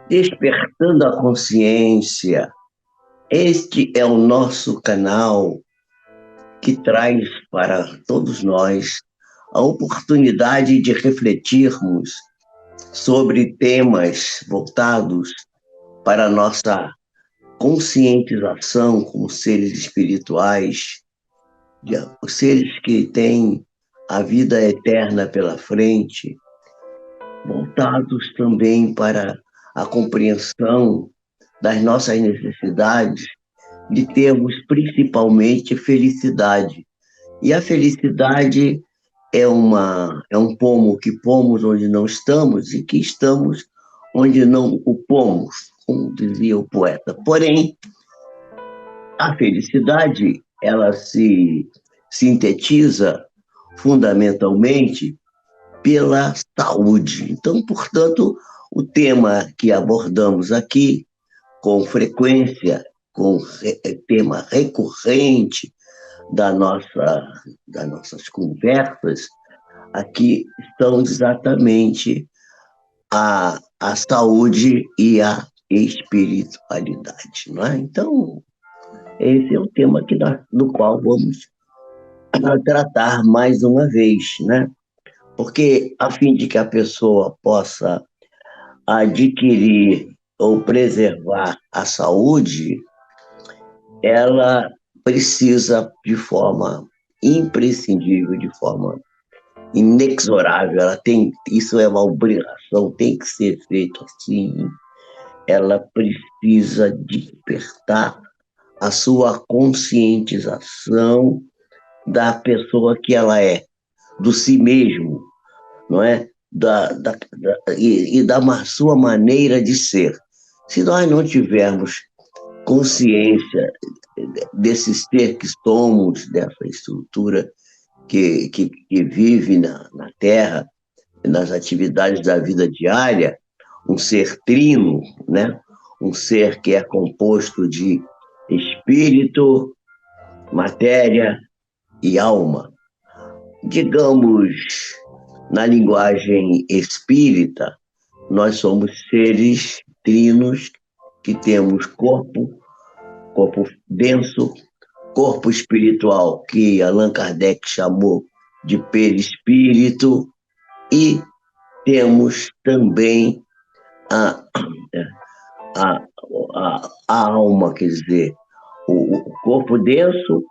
Despertando a consciência. Este é o nosso canal que traz para todos nós a oportunidade de refletirmos sobre temas voltados para a nossa conscientização como seres espirituais, os seres que têm a vida eterna pela frente, voltados também para a compreensão das nossas necessidades de termos principalmente felicidade. E a felicidade é um pomo que pomos onde não estamos e que estamos onde não o pomos, como dizia o poeta. Porém, a felicidade, ela se sintetiza fundamentalmente pela saúde. Então, portanto, o tema que abordamos aqui, com frequência, tema recorrente da nossa, das nossas conversas, aqui estão exatamente a saúde e a espiritualidade. Não é? Então, esse é o tema do qual vamos tratar mais uma vez, né? Porque, a fim de que a pessoa possa adquirir ou preservar a saúde, ela precisa, de forma imprescindível, de forma inexorável, isso é uma obrigação, tem que ser feito assim, ela precisa despertar a sua conscientização da pessoa que ela é, do si mesmo, não é? E da sua maneira de ser. Se nós não tivermos consciência desse ser que somos, dessa estrutura que vive na Terra, nas atividades da vida diária, um ser trino, né? Um ser que é composto de espírito, matéria e alma. Digamos, na linguagem espírita, nós somos seres trinos que temos corpo denso, corpo espiritual, que Allan Kardec chamou de perispírito, e temos também a, a, a alma, quer dizer, o corpo denso,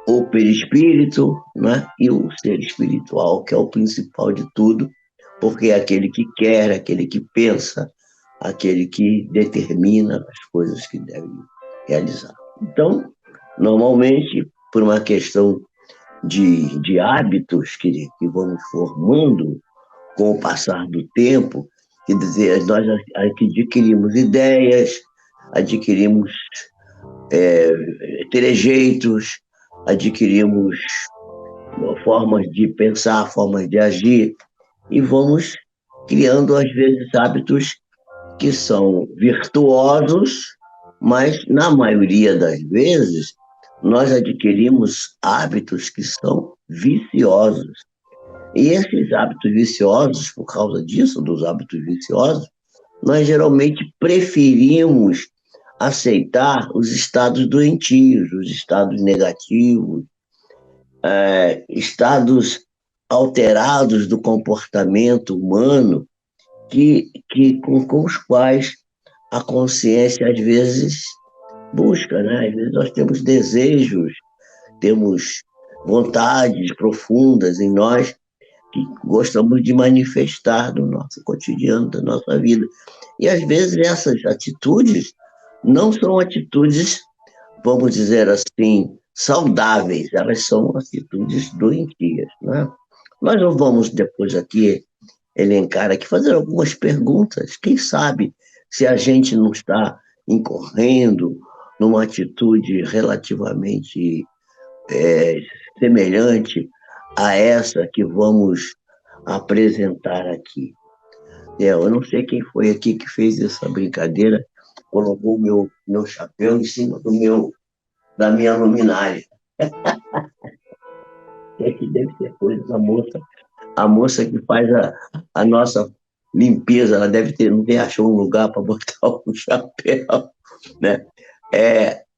o perispírito, né? E o ser espiritual, que é o principal de tudo, porque é aquele que quer, aquele que pensa, aquele que determina as coisas que deve realizar. Então, normalmente, por uma questão de hábitos que vamos formando com o passar do tempo, quer dizer, nós adquirimos ideias, adquirimos é, trejeitos, adquirimos formas de pensar, formas de agir, e vamos criando, às vezes, hábitos que são virtuosos, mas, na maioria das vezes, nós adquirimos hábitos que são viciosos. E esses hábitos viciosos, por causa disso, dos hábitos viciosos, nós geralmente preferimos aceitar os estados doentios, os estados negativos, estados alterados do comportamento humano com os quais a consciência às vezes busca, né? Às vezes nós temos desejos, temos vontades profundas em nós que gostamos de manifestar no nosso cotidiano, da nossa vida. E às vezes essas atitudes não são atitudes, vamos dizer assim, saudáveis, elas são atitudes doentias, né? Nós não vamos depois aqui elencar aqui, fazer algumas perguntas. Quem sabe se a gente não está incorrendo numa atitude relativamente é, semelhante a essa que vamos apresentar aqui. Eu não sei quem foi aqui que fez essa brincadeira, colocou o meu chapéu em cima da minha luminária. É que deve ser coisa da moça, a moça que faz a nossa limpeza, ela deve ter, não ter achou um lugar para botar o chapéu, né?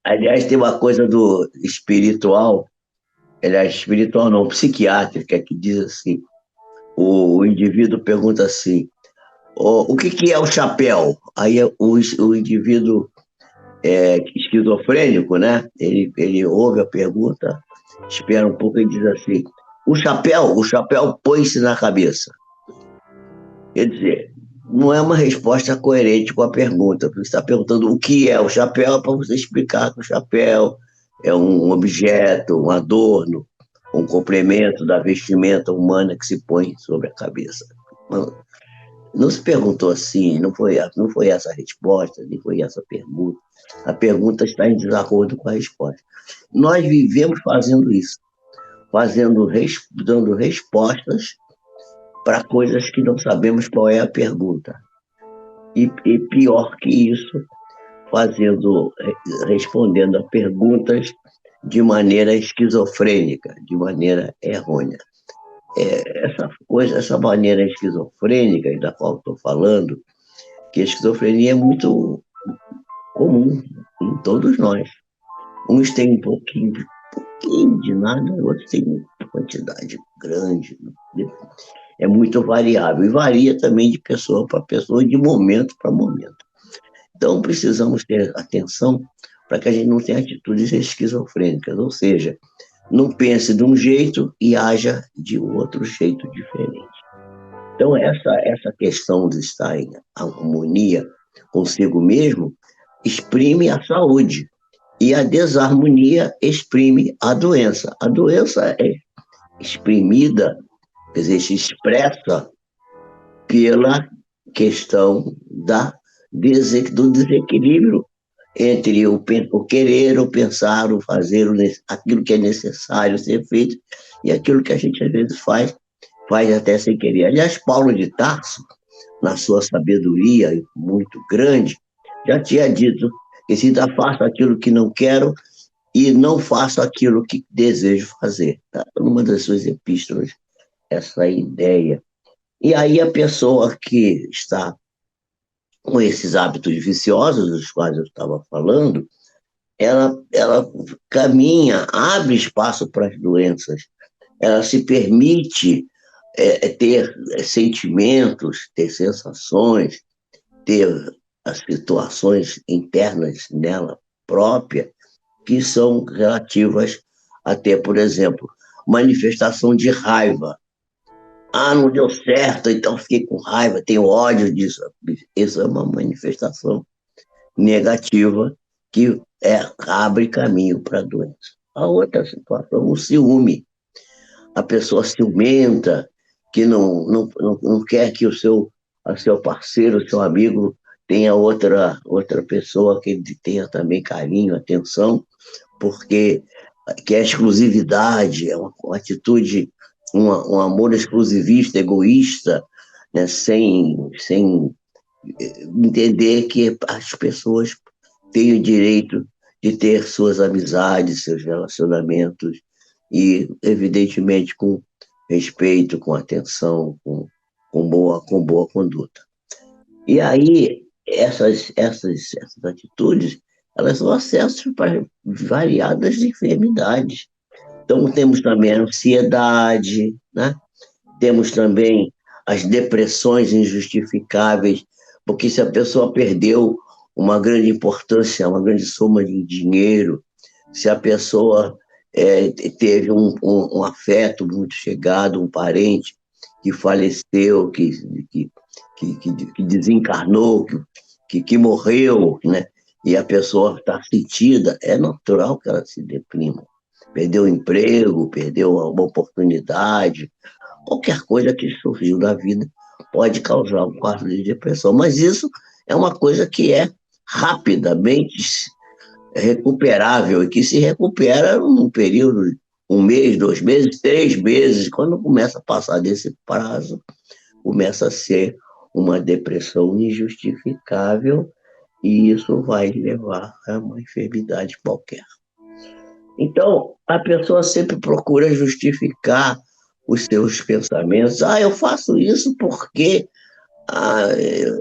Aliás, tem uma coisa do espiritual, aliás, espiritual não, psiquiátrica, que diz assim, o indivíduo pergunta assim, o que que é o chapéu? Aí o indivíduo esquizofrênico, né? Ele ouve a pergunta, espera um pouco e diz assim: o chapéu põe-se na cabeça. Quer dizer, não é uma resposta coerente com a pergunta, porque você está perguntando o que é o chapéu para você explicar que o chapéu é um objeto, um adorno, um complemento da vestimenta humana que se põe sobre a cabeça. Não, não se perguntou assim, não foi essa a resposta, nem foi essa a pergunta. A pergunta está em desacordo com a resposta. Nós vivemos fazendo isso, dando respostas para coisas que não sabemos qual é a pergunta. E pior que isso, respondendo a perguntas de maneira esquizofrênica, de maneira errônea. Essa maneira esquizofrênica da qual estou falando, que a esquizofrenia é muito comum em todos nós. Uns têm pouquinho de nada, outros têm uma quantidade grande. É muito variável e varia também de pessoa para pessoa, de momento para momento. Então, precisamos ter atenção para que a gente não tenha atitudes esquizofrênicas, ou seja, não pense de um jeito e haja de outro jeito diferente. Então, essa questão de estar em harmonia consigo mesmo exprime a saúde. E a desarmonia exprime a doença. A doença é exprimida, quer dizer, se expressa pela questão do desequilíbrio entre o querer, o pensar, o fazer, aquilo que é necessário ser feito e aquilo que a gente às vezes faz até sem querer. Aliás, Paulo de Tarso, na sua sabedoria muito grande, já tinha dito que se ainda faço aquilo que não quero e não faço aquilo que desejo fazer. Tá? Numa das suas epístolas, essa ideia. E aí a pessoa que está com esses hábitos viciosos, dos quais eu estava falando, ela caminha, abre espaço para as doenças, ela se permite ter sentimentos, ter sensações, ter as situações internas nela própria que são relativas até, por exemplo, manifestação de raiva. Ah, não deu certo, então fiquei com raiva, tenho ódio disso. Isso é uma manifestação negativa que abre caminho para a doença. A outra situação, o ciúme. A pessoa ciumenta, que não quer que o seu parceiro, o seu amigo, tenha outra pessoa que ele tenha também carinho, atenção, porque que é exclusividade, é uma atitude, um amor exclusivista, egoísta, né, sem entender que as pessoas têm o direito de ter suas amizades, seus relacionamentos, e, evidentemente, com respeito, com atenção, com boa conduta. E aí, essas atitudes, elas são acessos para variadas enfermidades. Então, temos também a ansiedade, né? Temos também as depressões injustificáveis, porque se a pessoa perdeu uma grande importância, uma grande soma de dinheiro, se a pessoa teve um afeto muito chegado, um parente que faleceu, que desencarnou, que morreu, né? E a pessoa está sentida, é natural que ela se deprima. Perdeu o emprego, perdeu uma oportunidade, qualquer coisa que surgiu na vida pode causar um quadro de depressão. Mas isso é uma coisa que é rapidamente recuperável e que se recupera num período, um mês, 2 meses, 3 meses. Quando começa a passar desse prazo, começa a ser uma depressão injustificável e isso vai levar a uma enfermidade qualquer. Então, a pessoa sempre procura justificar os seus pensamentos. Ah, eu faço isso porque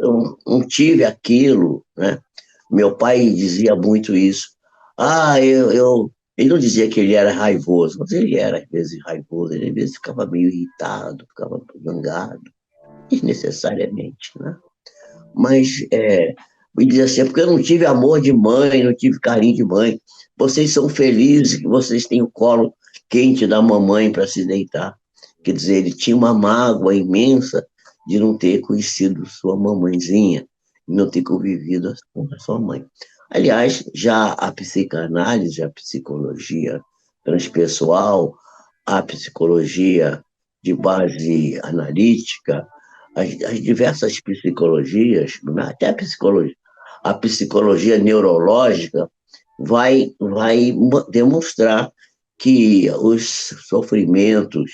eu não tive aquilo, né? Meu pai dizia muito isso. Ele não dizia que ele era raivoso, mas ele era às vezes raivoso, ele às vezes ficava meio irritado, ficava zangado, desnecessariamente, né? Mas me dizia assim, "É porque eu não tive amor de mãe, não tive carinho de mãe. Vocês são felizes que vocês têm o colo quente da mamãe para se deitar." Quer dizer, ele tinha uma mágoa imensa de não ter conhecido sua mamãezinha, de não ter convivido com a sua mãe. Aliás, já a psicanálise, a psicologia transpessoal, a psicologia de base analítica, as diversas psicologias, até a psicologia neurológica, vai demonstrar que os sofrimentos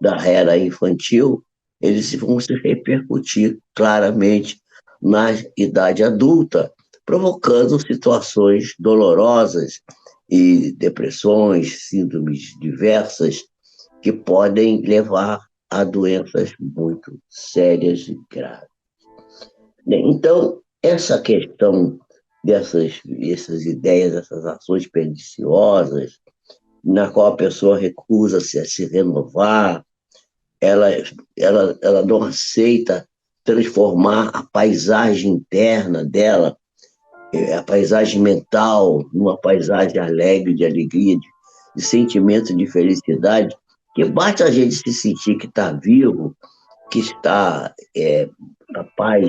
da era infantil, eles vão se repercutir claramente na idade adulta, provocando situações dolorosas e depressões, síndromes diversas, que podem levar a doenças muito sérias e graves. Então, essa questão dessas ideias, essas ações perniciosas, na qual a pessoa recusa-se a se renovar, ela, ela não aceita transformar a paisagem interna dela, a paisagem mental, numa paisagem alegre, de alegria, de sentimento de felicidade, que basta a gente se sentir que está vivo, que está capaz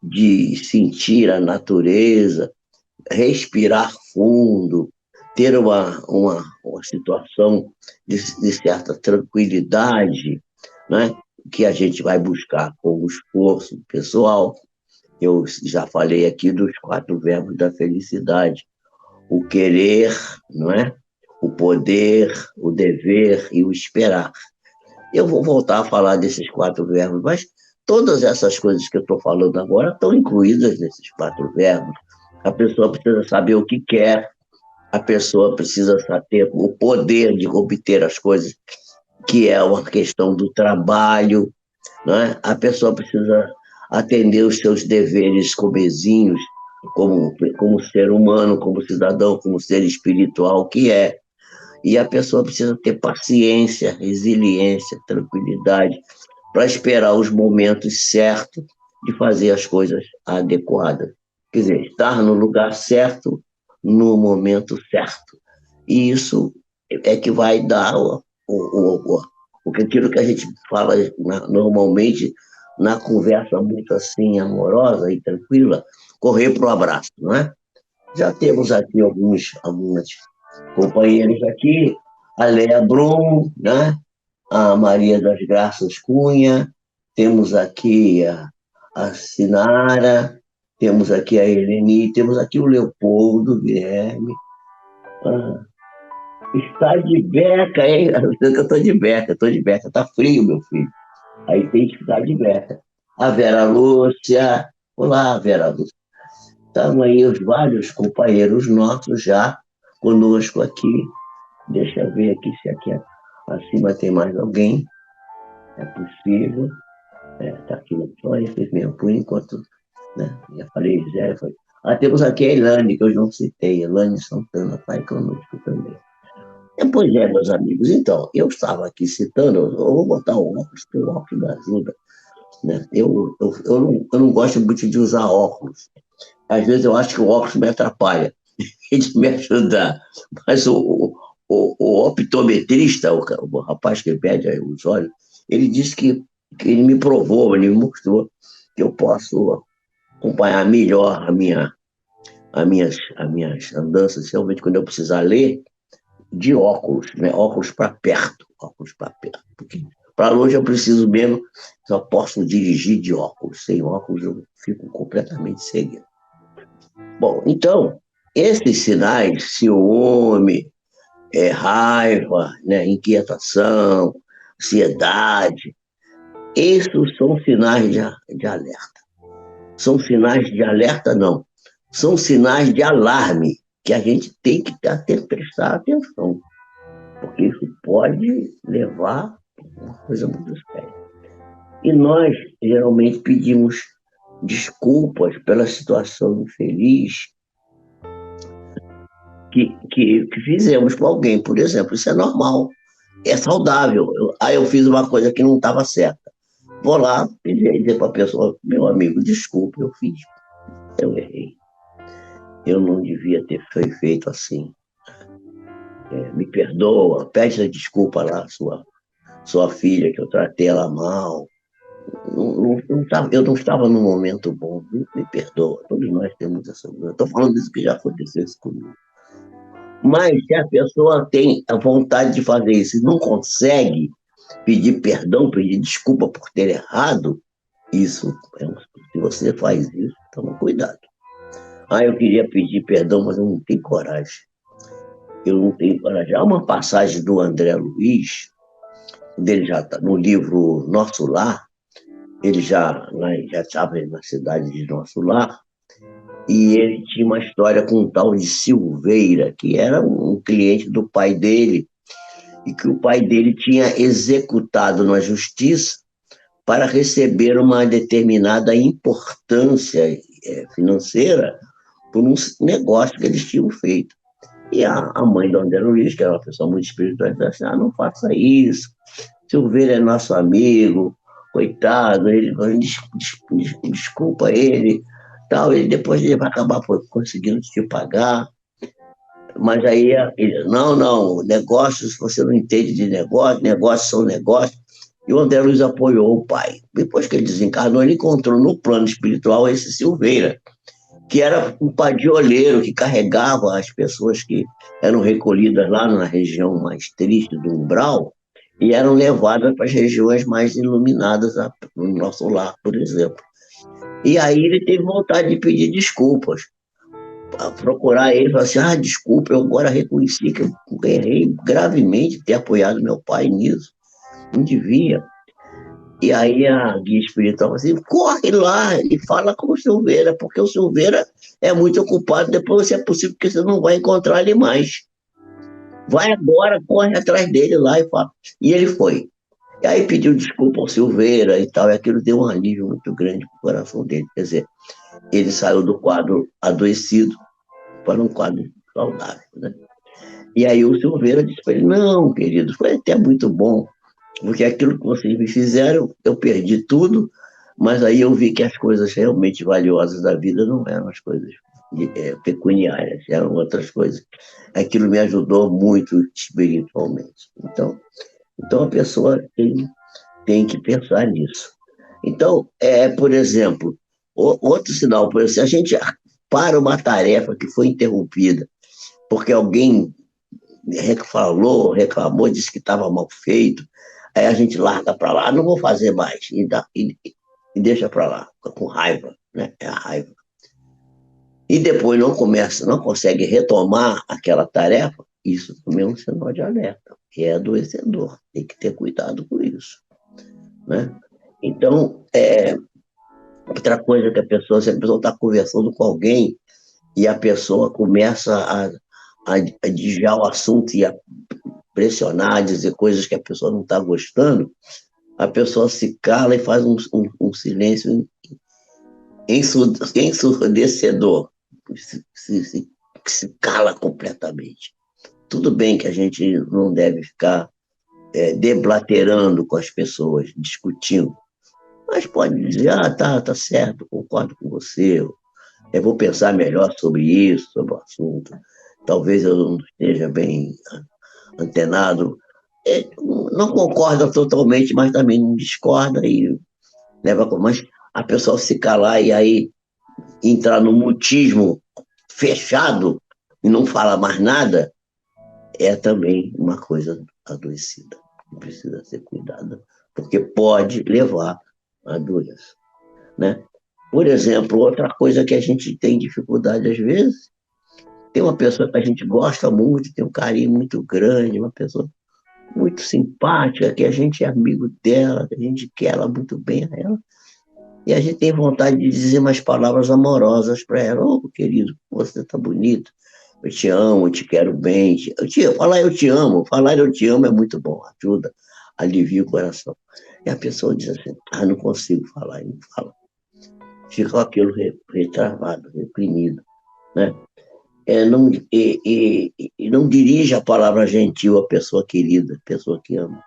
de sentir a natureza, respirar fundo, ter uma situação de certa tranquilidade, né? Que a gente vai buscar com o esforço pessoal. Eu já falei aqui dos 4 verbos da felicidade: o querer, não é? O poder, o dever e o esperar. Eu vou voltar a falar desses 4 verbos, mas todas essas coisas que eu estou falando agora estão incluídas nesses 4 verbos. A pessoa precisa saber o que quer, a pessoa precisa ter o poder de obter as coisas, que é uma questão do trabalho, né? A pessoa precisa atender os seus deveres comezinhos, como ser humano, como cidadão, como ser espiritual que é. E a pessoa precisa ter paciência, resiliência, tranquilidade, para esperar os momentos certos de fazer as coisas adequadas. Quer dizer, estar no lugar certo, no momento certo. E isso é que vai dar aquilo que a gente fala normalmente na conversa muito assim, amorosa e tranquila, correr para o abraço, não é? Já temos aqui algumas companheiros aqui, a Leia Brum, né? A Maria das Graças Cunha, temos aqui a Sinara, temos aqui a Eleni, temos aqui o Leopoldo Guilherme. Ah, está de beca, hein? Eu estou de beca, tá frio, meu filho. Aí tem que estar de beca. A Vera Lúcia, olá, Vera Lúcia. Estão aí os vários companheiros nossos já conosco aqui. Deixa eu ver aqui se aqui acima tem mais alguém. É possível. Tá aqui só esses mesmo, por enquanto, né? Já falei, Zé, foi. Temos aqui a Elane, que eu não citei. Elane Santana está aí conosco também. Pois é, meus amigos. Então, eu estava aqui citando, eu vou botar o óculos, porque o óculos me ajuda. Né? Eu não gosto muito de usar óculos. Às vezes eu acho que o óculos me atrapalha, de me ajudar. Mas o optometrista, o rapaz que mede aí os olhos, ele disse que ele me provou, ele me mostrou que eu posso acompanhar melhor as minhas andanças, realmente quando eu precisar ler, de óculos, né? Óculos para perto, óculos para perto. Porque para longe eu preciso mesmo, só posso dirigir de óculos. Sem óculos eu fico completamente cego. Bom, então, esses sinais, ciúme, raiva, né, inquietação, ansiedade, esses são sinais de alerta. São sinais de alerta, não. São sinais de alarme que a gente tem que prestar atenção, porque isso pode levar a uma coisa muito séria. E nós, geralmente, pedimos desculpas pela situação infeliz que fizemos com alguém, por exemplo. Isso é normal, é saudável. Eu fiz uma coisa que não estava certa. Vou lá pedir dizer para a pessoa, meu amigo, desculpe, eu fiz, eu errei. Eu não devia ter feito assim. Me perdoa, pede desculpa lá à sua filha, que eu tratei ela mal. Eu não estava num momento bom, me perdoa. Todos nós temos essa. Eu estou falando disso que já aconteceu isso comigo. Mas se a pessoa tem a vontade de fazer isso e não consegue pedir perdão, pedir desculpa por ter errado, isso se você faz isso, toma cuidado. Eu queria pedir perdão, mas eu não tenho coragem. Eu não tenho coragem. Há uma passagem do André Luiz, dele já tá no livro Nosso Lar, ele já estava na cidade de Nosso Lar, e ele tinha uma história com um tal de Silveira, que era um cliente do pai dele, e que o pai dele tinha executado na justiça para receber uma determinada importância financeira por um negócio que eles tinham feito. E a mãe do André Luiz, que era uma pessoa muito espiritual, disse assim, não faça isso, Silveira é nosso amigo, coitado, ele desculpa ele, tal, ele depois ele vai acabar conseguindo te pagar, mas aí ele, não, negócios, você não entende de negócio, negócios são negócios, e o André Luiz apoiou o pai. Depois que ele desencarnou, ele encontrou no plano espiritual esse Silveira, que era um padioleiro que carregava as pessoas que eram recolhidas lá na região mais triste do umbral e eram levadas para as regiões mais iluminadas, no nosso lar, por exemplo. E aí ele teve vontade de pedir desculpas, procurar ele e falar assim, desculpa, eu agora reconheci que eu errei gravemente ter apoiado meu pai nisso, não devia. E aí a guia espiritual falou assim, corre lá e fala com o Silveira, porque o Silveira é muito ocupado, depois se é possível que você não vai encontrar ele mais. Vai agora, corre atrás dele lá e fala. E ele foi. E aí pediu desculpa ao Silveira e tal, e aquilo deu um alívio muito grande para o coração dele. Quer dizer, ele saiu do quadro adoecido para um quadro saudável, né? E aí o Silveira disse para ele, não, querido, foi até muito bom, porque aquilo que vocês me fizeram, eu perdi tudo, mas aí eu vi que as coisas realmente valiosas da vida não eram as coisas pecuniárias, eram outras coisas. Aquilo me ajudou muito espiritualmente. Então a pessoa tem que pensar nisso. Então, por exemplo, outro sinal, por exemplo, se a gente para uma tarefa que foi interrompida porque alguém falou, reclamou, disse que estava mal feito, aí a gente larga para lá, não vou fazer mais, e deixa para lá, com raiva, né? É a raiva. E depois não consegue retomar aquela tarefa, isso também é um sinal de alerta, que é adoecedor, tem que ter cuidado com isso, né? Então, outra coisa que se a pessoa está conversando com alguém e a pessoa começa a desviar o assunto e a pressionar, dizer coisas que a pessoa não está gostando, a pessoa se cala e faz um silêncio ensurdecedor, se cala completamente. Tudo bem que a gente não deve ficar deblaterando com as pessoas, discutindo, mas pode dizer, tá certo, concordo com você, eu vou pensar melhor sobre isso, sobre o assunto, talvez eu não esteja bem antenado, não concorda totalmente, mas também não discorda e leva com. Mas a pessoa se calar e aí entrar no mutismo fechado e não fala mais nada, é também uma coisa adoecida, que precisa ser cuidada, porque pode levar à doença, né? Por exemplo, outra coisa que a gente tem dificuldade às vezes, tem uma pessoa que a gente gosta muito, tem um carinho muito grande, uma pessoa muito simpática, que a gente é amigo dela, que a gente quer ela muito bem a ela, e a gente tem vontade de dizer umas palavras amorosas para ela. Querido, você tá bonito, eu te amo, eu te quero bem. Falar eu te amo é muito bom, ajuda alivia o coração. E a pessoa diz assim, não consigo falar, e não fala. Fica com aquilo retravado, reprimido, né? Não, e não dirige a palavra gentil à pessoa querida, à pessoa que ama.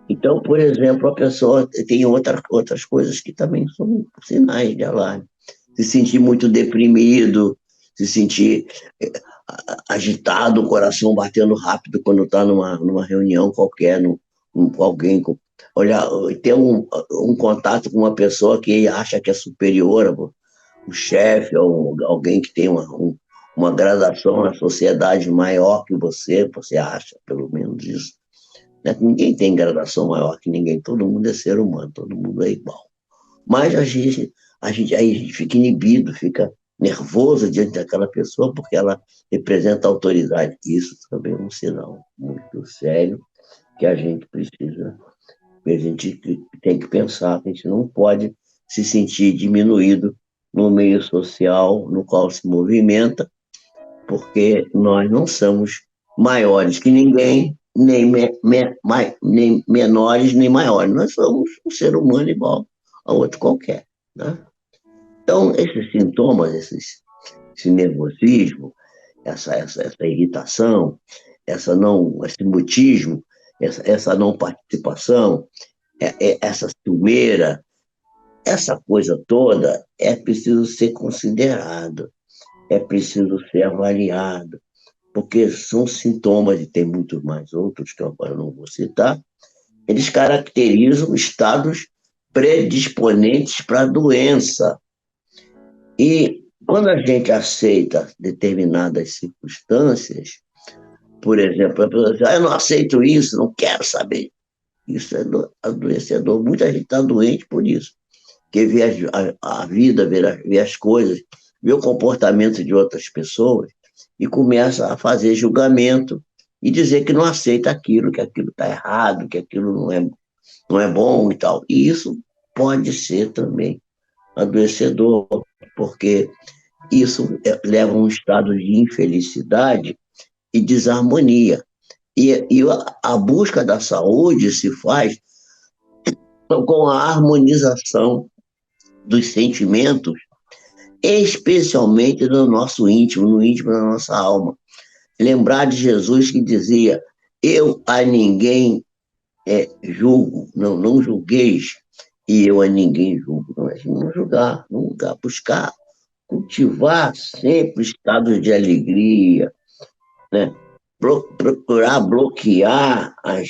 Então, por exemplo, a pessoa tem outras coisas que também são sinais de alarme. Se sentir muito deprimido, se sentir agitado, o coração batendo rápido quando está numa reunião qualquer, com alguém, olhar, ter um contato com uma pessoa que acha que é superior, o chefe ou alguém que tem uma gradação na sociedade maior que você acha, pelo menos isso. Né? Ninguém tem gradação maior que ninguém, todo mundo é ser humano, todo mundo é igual. Mas aí a gente fica inibido, fica nervoso diante daquela pessoa porque ela representa a autoridade. Isso também é um sinal muito sério que a gente precisa, que a gente tem que pensar, que a gente não pode se sentir diminuído no meio social no qual se movimenta, porque nós não somos maiores que ninguém, nem menores, nem maiores. Nós somos um ser humano igual a outro qualquer. Né? Então, esses sintomas, esse nervosismo, essa irritação, esse mutismo, essa não participação, essa ciumeira, essa coisa toda é preciso ser considerado, é preciso ser avaliado, porque são sintomas, e tem muitos mais outros que eu agora não vou citar, eles caracterizam estados predisponentes para a doença. E quando a gente aceita determinadas circunstâncias, por exemplo, a pessoa diz, eu não aceito isso, não quero saber. Isso é adoecedor. Muita gente está doente por isso. Porque vê a vida, vê as coisas, vê o comportamento de outras pessoas e começa a fazer julgamento e dizer que não aceita aquilo, que aquilo está errado, que aquilo não é bom e tal. E isso pode ser também adoecedor, porque isso leva a um estado de infelicidade e desarmonia. E a busca da saúde se faz com a harmonização dos sentimentos, especialmente no nosso íntimo, no íntimo da nossa alma. Lembrar de Jesus que dizia: eu a ninguém julgo, não julgueis, e eu a ninguém julgo. Não julgar, buscar cultivar sempre estados de alegria, né? Procurar bloquear as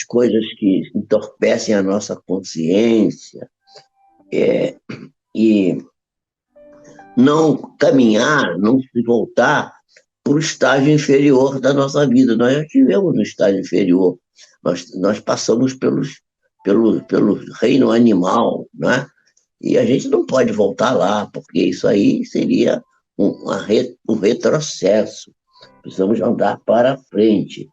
coisas que entorpecem a nossa consciência, e não caminhar, não se voltar para o estágio inferior da nossa vida. Nós já estivemos no estágio inferior, nós passamos pelo reino animal, né? E a gente não pode voltar lá, porque isso aí seria um retrocesso. Precisamos andar para frente.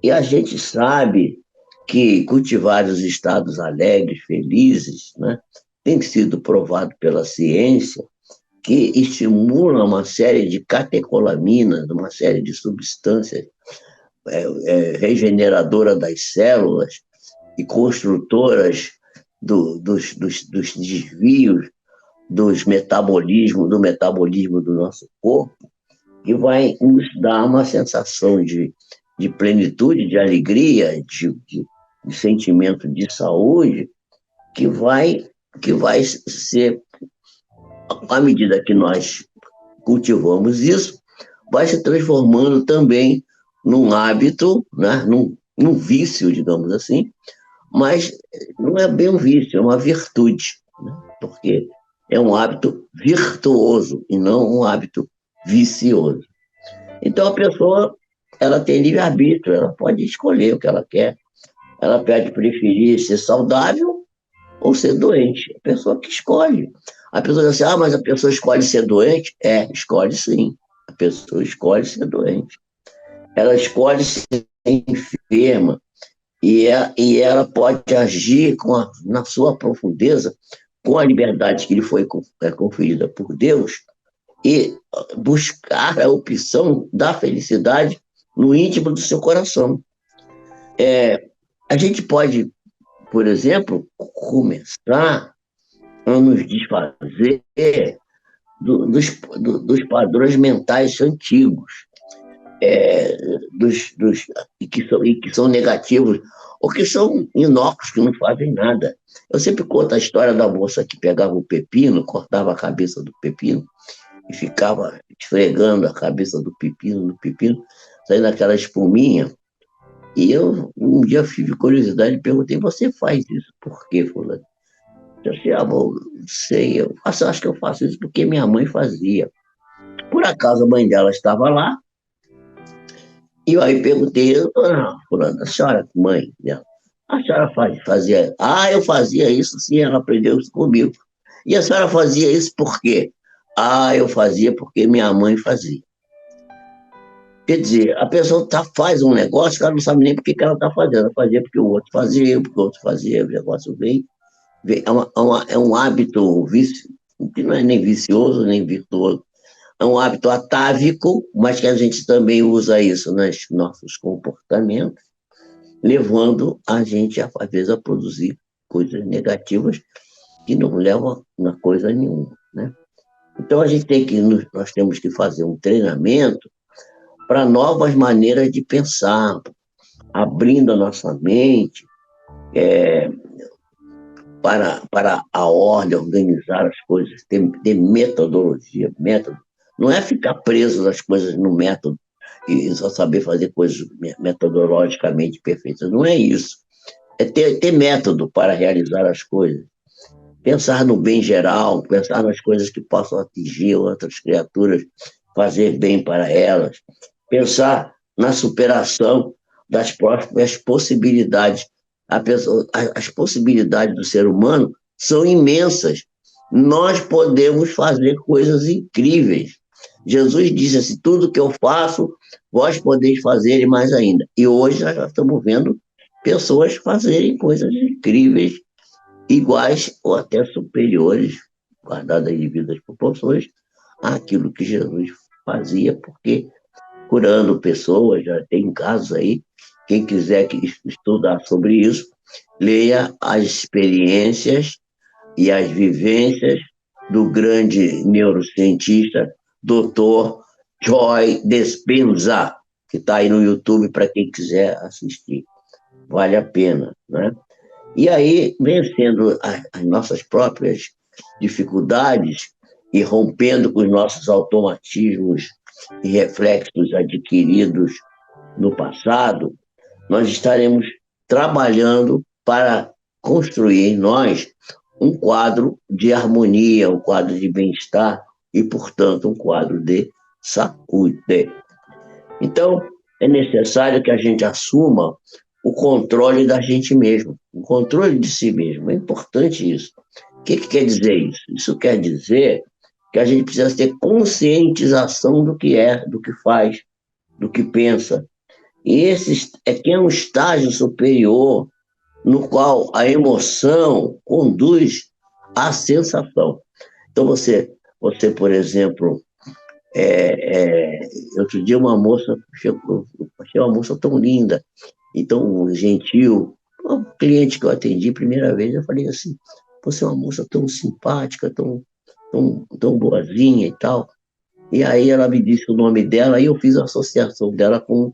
E a gente sabe que cultivar os estados alegres, felizes, né, tem sido provado pela ciência que estimula uma série de catecolaminas, uma série de substâncias regeneradoras das células e construtoras dos desvios do metabolismo do nosso corpo, que vai nos dar uma sensação de plenitude, de alegria, de sentimento de saúde, que vai ser, à medida que nós cultivamos isso, vai se transformando também num hábito, né? num vício, digamos assim, mas não é bem um vício, é uma virtude, né? Porque é um hábito virtuoso e não um hábito vicioso. Então a pessoa ela tem livre-arbítrio, ela pode escolher o que ela quer. Ela pode preferir ser saudável ou ser doente. A pessoa que escolhe. A pessoa diz assim, mas a pessoa escolhe ser doente? Escolhe sim. A pessoa escolhe ser doente. Ela escolhe ser enferma e ela pode agir na sua profundeza, com a liberdade que lhe foi conferida por Deus, e buscar a opção da felicidade no íntimo do seu coração. A gente pode, por exemplo, começar a nos desfazer dos padrões mentais antigos, é, e que são negativos, ou que são inócuos, que não fazem nada. Eu sempre conto a história da moça que pegava o pepino, cortava a cabeça do pepino e ficava esfregando a cabeça do pepino, saindo aquela espuminha. E eu um dia tive curiosidade e perguntei: você faz isso por quê, fulano? Eu disse: amor, não sei, acho que eu faço isso porque minha mãe fazia. Por acaso a mãe dela estava lá, e eu aí perguntei: fulano, a senhora, mãe dela, a senhora fazia? Ah, eu fazia isso sim, ela aprendeu isso comigo. E a senhora fazia isso por quê? Ah, eu fazia porque minha mãe fazia. Quer dizer, a pessoa faz um negócio que ela não sabe nem por que ela está fazendo. Ela fazia porque o outro fazia, porque o outro fazia, o negócio é um hábito que não é nem vicioso, nem virtuoso. É um hábito atávico, mas que a gente também usa isso nos nossos comportamentos, levando a gente, às vezes, a produzir coisas negativas que não levam a coisa nenhuma, né? Então, nós temos que fazer um treinamento para novas maneiras de pensar, abrindo a nossa mente para a ordem, organizar as coisas, ter metodologia, método. Não é ficar preso nas coisas no método e só saber fazer coisas metodologicamente perfeitas. Não é isso. É ter método para realizar as coisas. Pensar no bem geral, pensar nas coisas que possam atingir outras criaturas, fazer bem para elas. Pensar na superação das próprias possibilidades. As possibilidades do ser humano são imensas. Nós podemos fazer coisas incríveis. Jesus disse assim: tudo que eu faço, vós podeis fazer e mais ainda. E hoje nós já estamos vendo pessoas fazerem coisas incríveis, iguais ou até superiores, guardadas as devidas proporções, àquilo que Jesus fazia, porque curando pessoas, já tem casos aí. Quem quiser estudar sobre isso, leia as experiências e as vivências do grande neurocientista Dr. Joy Dispenza, que está aí no YouTube para quem quiser assistir. Vale a pena, né? E aí, vencendo as nossas próprias dificuldades e rompendo com os nossos automatismos e reflexos adquiridos no passado, nós estaremos trabalhando para construir em nós um quadro de harmonia, um quadro de bem-estar e, portanto, um quadro de saúde. Então, é necessário que a gente assuma o controle da gente mesmo, o controle de si mesmo. É importante isso. O que quer dizer isso? Isso quer dizer que a gente precisa ter conscientização do que é, do que faz, do que pensa. E esse é um estágio superior no qual a emoção conduz à sensação. Então, por exemplo, é, é, outro dia uma moça chegou, eu achei uma moça tão linda e tão gentil. Um cliente que eu atendi a primeira vez, eu falei assim: você é uma moça tão simpática, tão boazinha e tal. E aí ela me disse o nome dela e eu fiz a associação dela com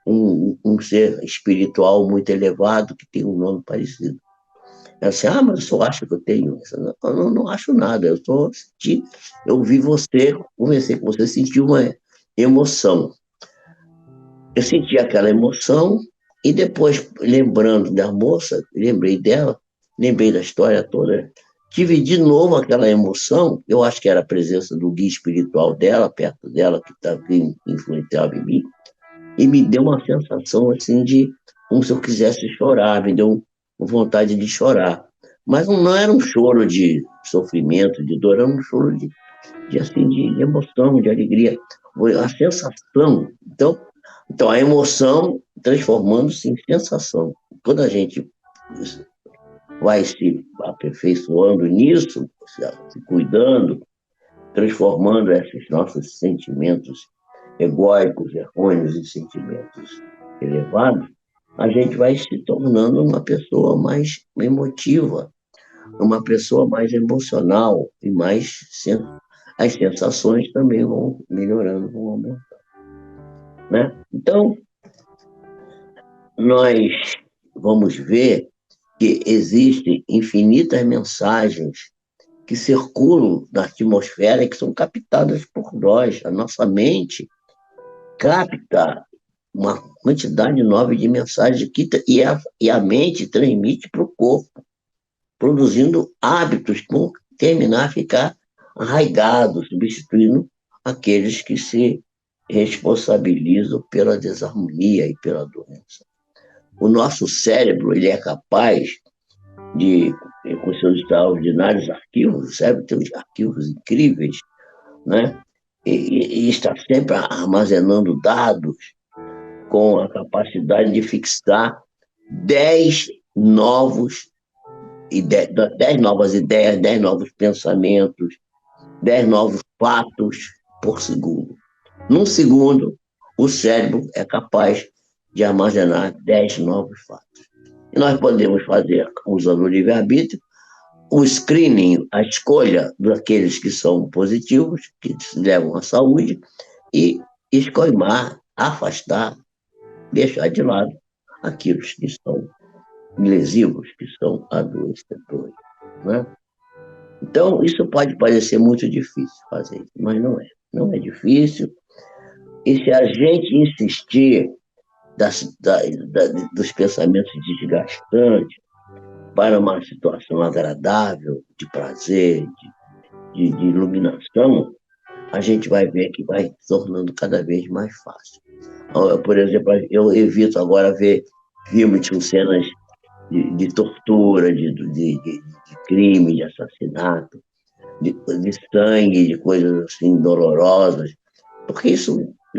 um ser espiritual muito elevado que tem um nome parecido. Ela disse: mas eu só acho que eu tenho isso. Não acho nada, eu vi você, conversei com você, senti uma emoção. Eu senti aquela emoção e depois, lembrando da moça, lembrei dela, lembrei da história toda, tive de novo aquela emoção. Eu acho que era a presença do guia espiritual dela, perto dela, que influenciava em mim, e me deu uma sensação assim de como se eu quisesse chorar, me deu vontade de chorar. Mas não era um choro de sofrimento, de dor, era um choro de emoção, de alegria. A sensação. Então, a emoção transformando-se em sensação. Quando a gente vai se aperfeiçoando nisso, se cuidando, transformando esses nossos sentimentos egóicos, errôneos em sentimentos elevados, a gente vai se tornando uma pessoa mais emotiva, uma pessoa mais emocional e as sensações também vão melhorando, vão aumentando, né? Então, nós vamos ver que existem infinitas mensagens que circulam na atmosfera e que são captadas por nós. A nossa mente capta uma quantidade enorme de mensagens e a mente transmite para o corpo, produzindo hábitos que vão terminar a ficar arraigados, substituindo aqueles que se responsabilizam pela desarmonia e pela doença. O nosso cérebro ele é capaz de, com seus extraordinários arquivos, o cérebro tem uns arquivos incríveis, né? E está sempre armazenando dados com a capacidade de fixar 10 novos 10 novas ideias, 10 novos pensamentos, 10 novos fatos por segundo. Num segundo, o cérebro é capaz de armazenar 10 novos fatos. E nós podemos fazer, usando o livre-arbítrio, o screening, a escolha daqueles que são positivos, que levam à saúde, e escoimar, afastar, deixar de lado aqueles que são lesivos, que são adoecedores, né? Então, isso pode parecer muito difícil fazer, mas não é. Não é difícil. E se a gente insistir dos pensamentos desgastantes para uma situação agradável, de prazer, de iluminação, a gente vai ver que vai se tornando cada vez mais fácil. Por exemplo, eu evito agora ver filmes com cenas de tortura, de crime, de assassinato, de sangue, de coisas assim dolorosas, porque isso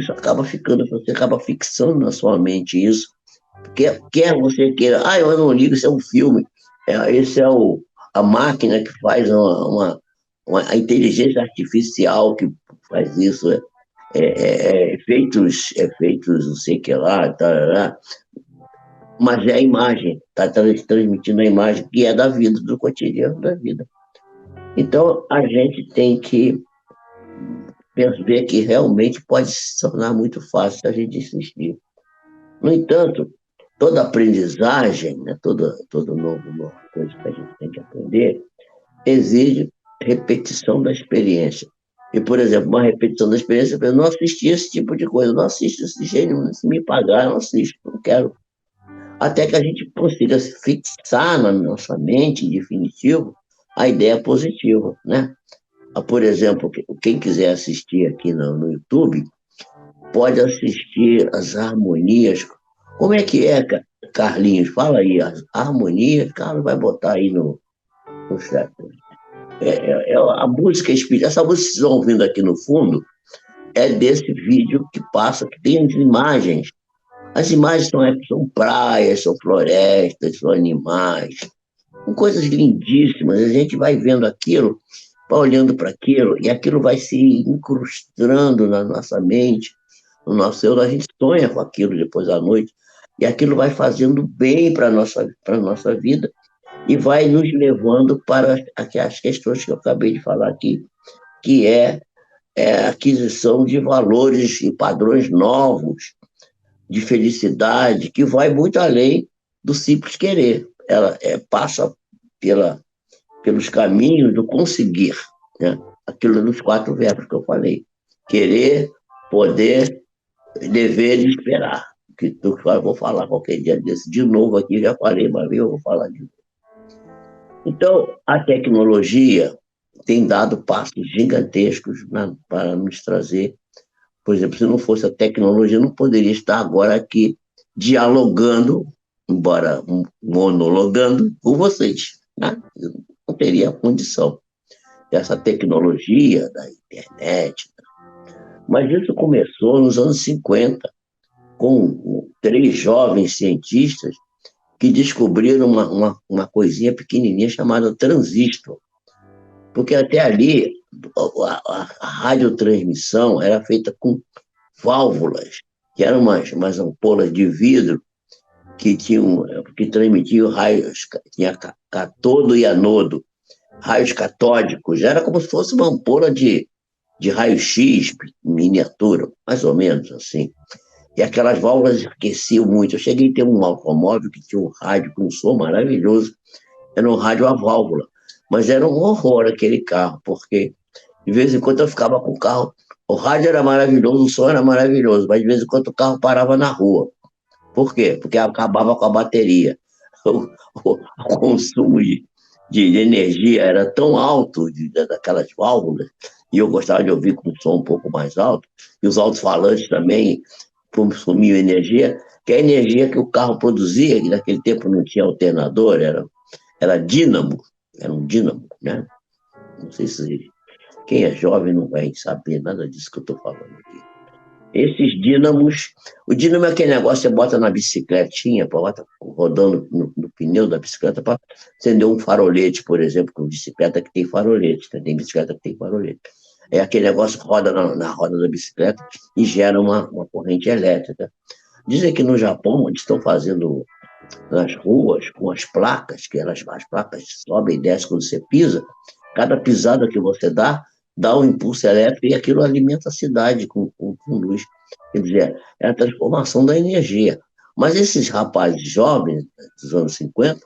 acaba ficando, você acaba fixando na sua mente isso, quer você queira, eu não ligo, isso é um filme, esse é a máquina que faz a inteligência artificial que faz isso, efeitos, não sei o que lá, tá, mas é a imagem, está transmitindo a imagem que é da vida, do cotidiano da vida. Então, a gente tem que ver que realmente pode se tornar muito fácil se a gente insistir. No entanto, toda aprendizagem, né, toda nova coisa que a gente tem que aprender, exige repetição da experiência. E, por exemplo, uma repetição da experiência, eu não assisti esse tipo de coisa, eu não assisto esse gênero, se me pagar, eu não assisto, não quero. Até que a gente consiga fixar na nossa mente, em definitivo, a ideia positiva, né? Por exemplo, quem quiser assistir aqui no YouTube, pode assistir as harmonias. Como é que é, Carlinhos? Fala aí, as harmonias, Carlos vai botar aí no chat. A música espírita, essa música que vocês estão ouvindo aqui no fundo, é desse vídeo que passa, que tem as imagens. As imagens são praias, são florestas, são animais, são coisas lindíssimas. A gente vai vendo aquilo, vai olhando para aquilo, e aquilo vai se incrustando na nossa mente, no nosso eu. A gente sonha com aquilo depois à noite, e aquilo vai fazendo bem para a nossa vida e vai nos levando para as questões que eu acabei de falar aqui, que é a aquisição de valores e padrões novos de felicidade, que vai muito além do simples querer. Ela passa pelos caminhos do conseguir, né? Aquilo dos 4 verbos que eu falei: querer, poder, dever e esperar. Que eu vou falar qualquer dia desse de novo aqui, já falei, mas eu vou falar de novo. Então, a tecnologia tem dado passos gigantescos para nos trazer. Por exemplo, se não fosse a tecnologia, eu não poderia estar agora aqui dialogando, embora monologando, com vocês, né? Eu não teria condição dessa tecnologia da internet. Mas isso começou nos anos 50, com 3 jovens cientistas que descobriram uma coisinha pequenininha chamada transistor. Porque até ali a radiotransmissão era feita com válvulas, que eram umas ampolas de vidro, que transmitiam raios, tinha catodo e anodo, raios catódicos, era como se fosse uma ampola de raio-x miniatura, mais ou menos assim. E aquelas válvulas aqueciam muito. Eu cheguei a ter um automóvel que tinha um rádio com um som maravilhoso, era um rádio a válvula, mas era um horror aquele carro, porque de vez em quando eu ficava com o carro, o rádio era maravilhoso, o som era maravilhoso, mas de vez em quando o carro parava na rua. Por quê? Porque acabava com a bateria. O consumo de energia era tão alto daquelas válvulas, e eu gostava de ouvir com um som um pouco mais alto, e os alto-falantes também consumiam energia, que a energia que o carro produzia, que naquele tempo não tinha alternador, era dínamo, era um dínamo, né? Não sei se quem é jovem não vai saber nada disso que eu estou falando aqui. Esses dínamos, o dínamo é aquele negócio que você bota na bicicletinha, bota rodando no pneu da bicicleta para acender um farolete, por exemplo, com bicicleta que tem farolete, né? Tem bicicleta que tem farolete. É aquele negócio que roda na roda da bicicleta e gera uma corrente elétrica. Dizem que no Japão, onde estão fazendo nas ruas, com as placas, as placas sobem e descem quando você pisa, cada pisada que você dá um impulso elétrico e aquilo alimenta a cidade com luz. Quer dizer, é a transformação da energia. Mas esses rapazes jovens, dos anos 50,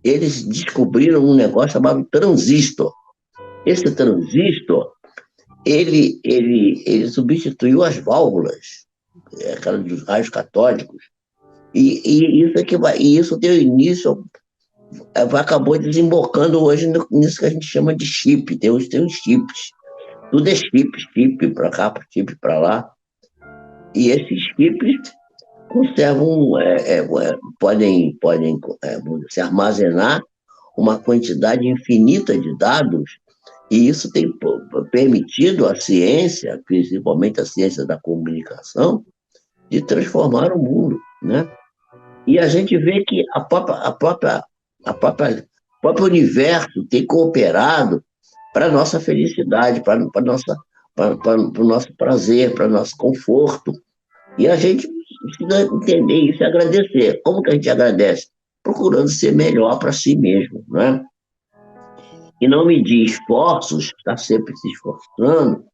eles descobriram um negócio chamado transistor. Esse transistor, ele substituiu as válvulas, aquela dos raios catódicos, e isso é que vai, e isso deu início, acabou desembocando hoje nisso que a gente chama de chip. Tem os chips. Tudo é chip para cá, chip para lá. E esses chips conservam, podem se armazenar uma quantidade infinita de dados, e isso tem permitido à ciência, principalmente a ciência da comunicação, de transformar o mundo, né? E a gente vê que o próprio universo tem cooperado para a nossa felicidade, para o nosso prazer, para o nosso conforto. E a gente precisa entender isso e agradecer. Como que a gente agradece? Procurando ser melhor para si mesmo, né? E não medir esforços, está sempre se esforçando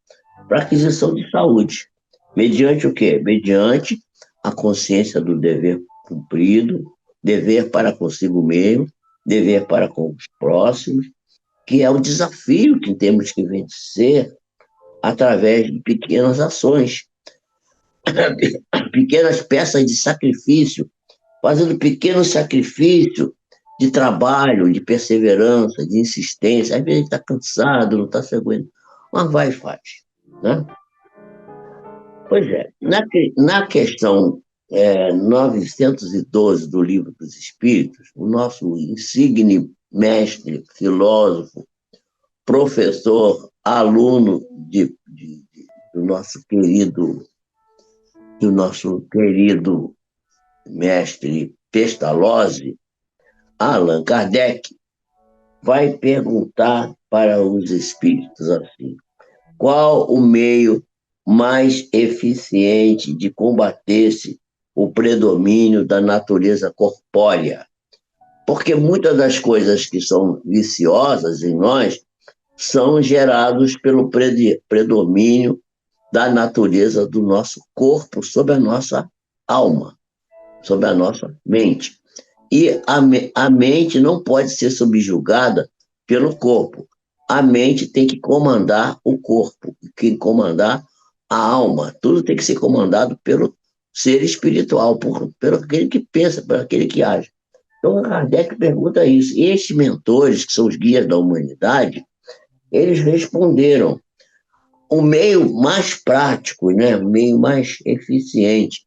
para aquisição de saúde. Mediante o quê? Mediante a consciência do dever cumprido, dever para consigo mesmo, dever para com os próximos, que é o desafio que temos que vencer através de pequenas ações, pequenas peças de sacrifício, fazendo pequenos sacrifícios de trabalho, de perseverança, de insistência. Às vezes está cansado, não está seguro, mas vai e faz, né? Pois é, na questão 912 do Livro dos Espíritos, o nosso insigne mestre, filósofo, professor, aluno do nosso querido mestre Pestalozzi, Allan Kardec, vai perguntar para os espíritos assim: qual o meio mais eficiente de combater-se o predomínio da natureza corpórea? Porque muitas das coisas que são viciosas em nós são gerados pelo predomínio da natureza do nosso corpo sobre a nossa alma, sobre a nossa mente. E a mente não pode ser subjugada pelo corpo. A mente tem que comandar o corpo, tem que comandar a alma. Tudo tem que ser comandado pelo ser espiritual, pelo aquele que pensa, por aquele que age. Então, Kardec pergunta isso. E estes mentores, que são os guias da humanidade, eles responderam: o meio mais prático, né, o meio mais eficiente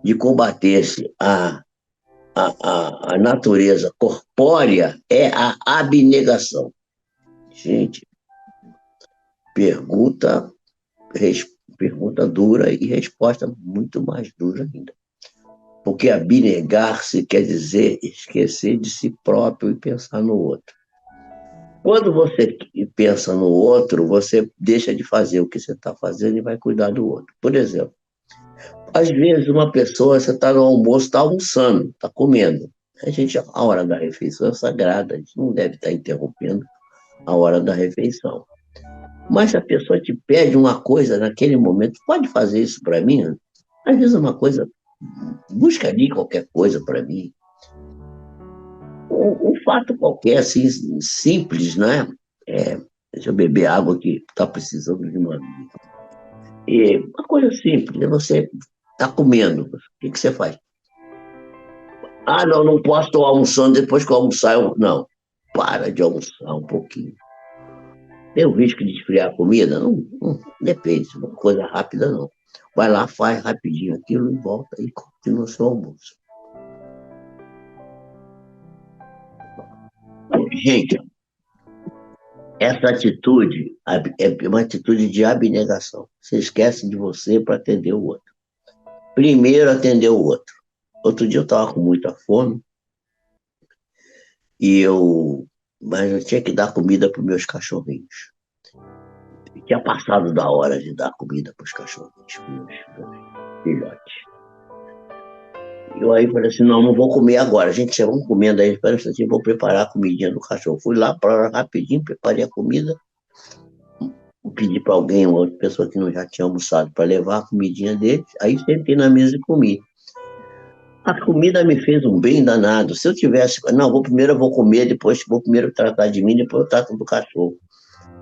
de combater-se a natureza corpórea é a abnegação. Gente, pergunta, pergunta dura e resposta muito mais dura ainda. Porque abnegar-se quer dizer esquecer de si próprio e pensar no outro. Quando você pensa no outro, você deixa de fazer o que você está fazendo e vai cuidar do outro. Por exemplo, Às vezes, uma pessoa, você está no almoço, está almoçando, está comendo. A hora da refeição é sagrada, a gente não deve estar interrompendo a hora da refeição. Mas se a pessoa te pede uma coisa naquele momento, pode fazer isso para mim? Às vezes uma coisa, busca ali qualquer coisa para mim. Um fato qualquer, assim, simples, né? É, deixa eu beber água que está precisando de uma. E uma coisa simples, é você está comendo. O que você faz? Ah, não, não posso estar almoçando depois que eu almoçar. Não, para de almoçar um pouquinho. Tem o risco de esfriar a comida? Não, não, depende, uma coisa rápida não. Vai lá, faz rapidinho aquilo e volta e continua o seu almoço. Gente, essa atitude é uma atitude de abnegação. Você esquece de você para atender o outro. Primeiro atender o outro. Outro dia eu estava com muita fome e mas eu tinha que dar comida para os meus cachorrinhos. E tinha passado da hora de dar comida para os cachorrinhos, para os meus filhotes. E eu aí falei assim, não, não vou comer agora. Gente, vamos comendo aí, espera um instantinho, vou preparar a comidinha do cachorro. Fui lá para rapidinho, preparei a comida, pedi para alguém, uma outra pessoa que não já tinha almoçado, para levar a comidinha deles. Aí sentei na mesa e comi. A comida me fez um bem danado. Se eu tivesse, não, primeiro eu vou comer, depois vou primeiro tratar de mim, depois eu trato do cachorro.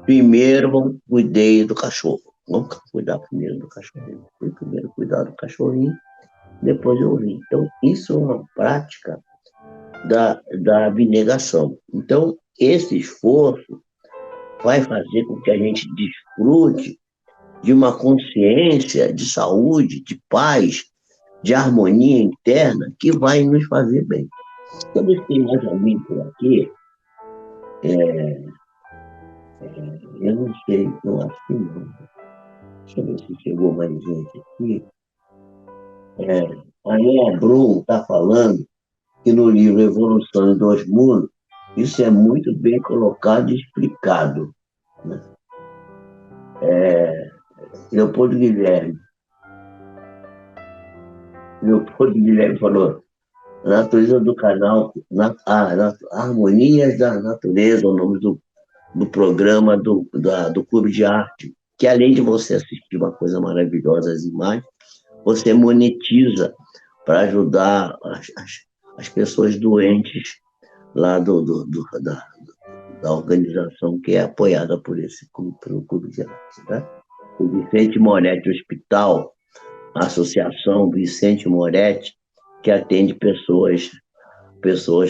Primeiro vamos cuidei do cachorro. Vamos cuidar primeiro do cachorrinho. Fui primeiro cuidar do cachorrinho, depois eu vim. Então, isso é uma prática da abnegação. Então, esse esforço vai fazer com que a gente desfrute de uma consciência de saúde, de paz, de harmonia interna que vai nos fazer bem. Quando tem mais alguém por aqui, eu não sei, eu acho que não. Deixa eu ver se chegou mais gente aqui. A Ea Brum está falando que no livro Evolução em Dois Mundos, isso é muito bem colocado e explicado. Né? Leopoldo Guilherme. Leopoldo Guilherme falou, a natureza do canal, Harmonias da Natureza, o nome do programa do Clube de Arte, que além de você assistir uma coisa maravilhosa, as imagens, você monetiza para ajudar as pessoas doentes lá da organização que é apoiada por esse clube, pelo Clube de Arte. Né? O Vicente Moretti Hospital, a Associação Vicente Moretti, que atende pessoas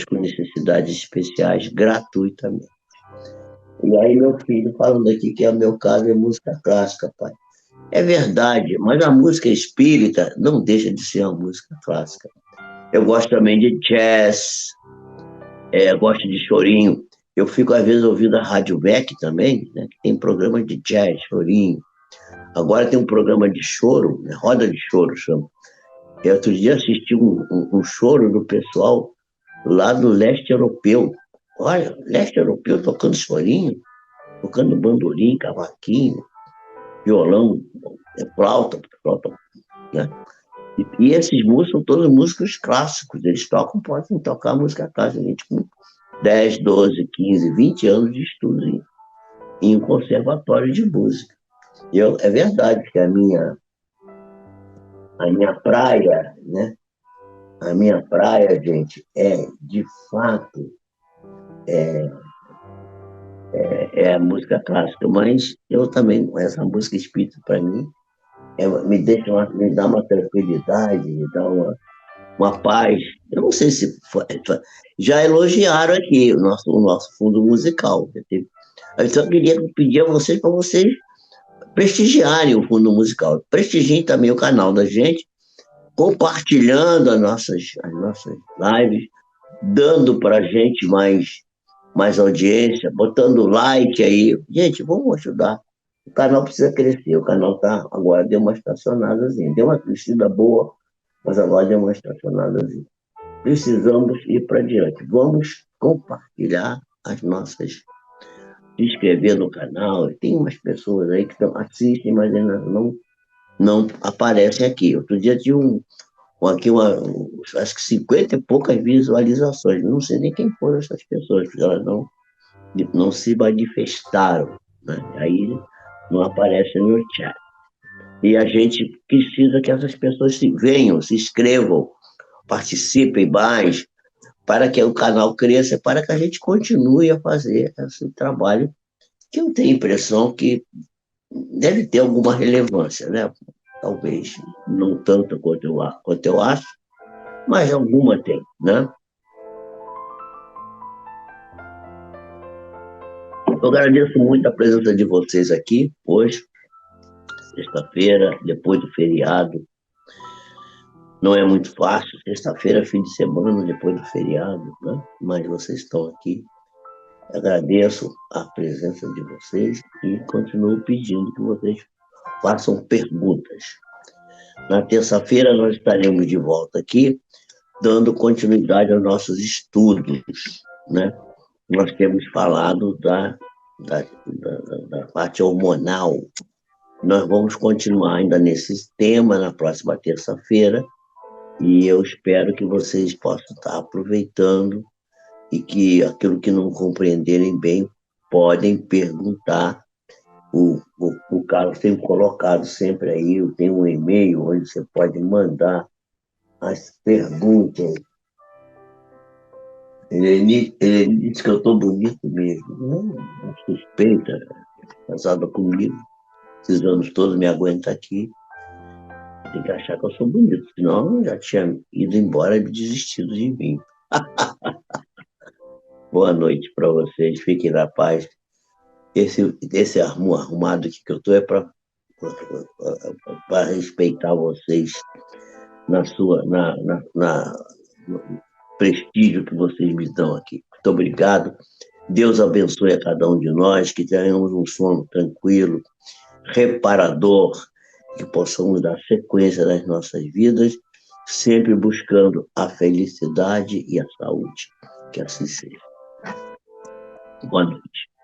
com necessidades especiais gratuitamente. E aí meu filho falando aqui que é o meu caso é música clássica, pai. É verdade, mas a música espírita não deixa de ser uma música clássica. Eu gosto também de jazz, gosto de chorinho. Eu fico, às vezes, ouvindo a Rádio Beck também, né, que tem programa de jazz, chorinho. Agora tem um programa de choro, né, Roda de Choro, chama. Eu outro dia assisti um choro do pessoal lá do leste europeu. Olha, leste europeu tocando chorinho, tocando bandolim, cavaquinho, violão, flauta, né? E esses músicos são todos músicos clássicos, eles podem tocar música clássica, gente com 10, 12, 15, 20 anos de estudo em um conservatório de música. É verdade que a minha praia, né? A minha praia, gente, de fato, é a música clássica, mas eu também, essa música espírita, para mim, me dá uma tranquilidade, me dá uma paz. Eu não sei se já elogiaram aqui o nosso fundo musical. Eu só queria pedir a vocês para vocês prestigiarem o fundo musical. Prestigiem também o canal da gente, compartilhando as nossas lives, dando para a gente mais audiência, botando like aí. Gente, vamos ajudar. O canal precisa crescer, o canal agora deu uma estacionadazinha, deu uma crescida boa, mas agora deu uma estacionadazinha. Precisamos ir para diante. Vamos compartilhar as nossas, se inscrever no canal. Tem umas pessoas aí que assistem, mas ainda não não aparecem aqui. Outro dia tinha aqui acho que 50 e poucas visualizações. Não sei nem quem foram essas pessoas, porque elas não se manifestaram, né? Aí não aparece no chat. E a gente precisa que essas pessoas venham, se inscrevam, participem mais, para que o canal cresça, para que a gente continue a fazer esse trabalho, que eu tenho a impressão que deve ter alguma relevância, né? Talvez não tanto quanto eu acho, mas alguma tem, né? Eu agradeço muito a presença de vocês aqui hoje, sexta-feira, depois do feriado. Não é muito fácil, sexta-feira, fim de semana, depois do feriado, né? Mas vocês estão aqui. Agradeço a presença de vocês e continuo pedindo que vocês façam perguntas. Na terça-feira, nós estaremos de volta aqui, dando continuidade aos nossos estudos, né? Nós temos falado da parte hormonal. Nós vamos continuar ainda nesse tema na próxima terça-feira e eu espero que vocês possam estar aproveitando e que aquilo que não compreenderem bem podem perguntar. O Carlos tem colocado sempre aí, eu tenho um e-mail onde você pode mandar as perguntas. Ele disse que eu estou bonito mesmo. Não suspeita, casada comigo, esses anos todos me aguenta aqui. Tem que achar que eu sou bonito, senão eu já tinha ido embora e desistido de mim. Boa noite para vocês, fiquem na paz. Esse arrumado aqui que eu estou é para respeitar vocês na sua, no prestígio que vocês me dão aqui. Muito obrigado. Deus abençoe a cada um de nós, que tenhamos um sono tranquilo, reparador, que possamos dar sequência nas nossas vidas, sempre buscando a felicidade e a saúde. Que assim seja. Boa noite.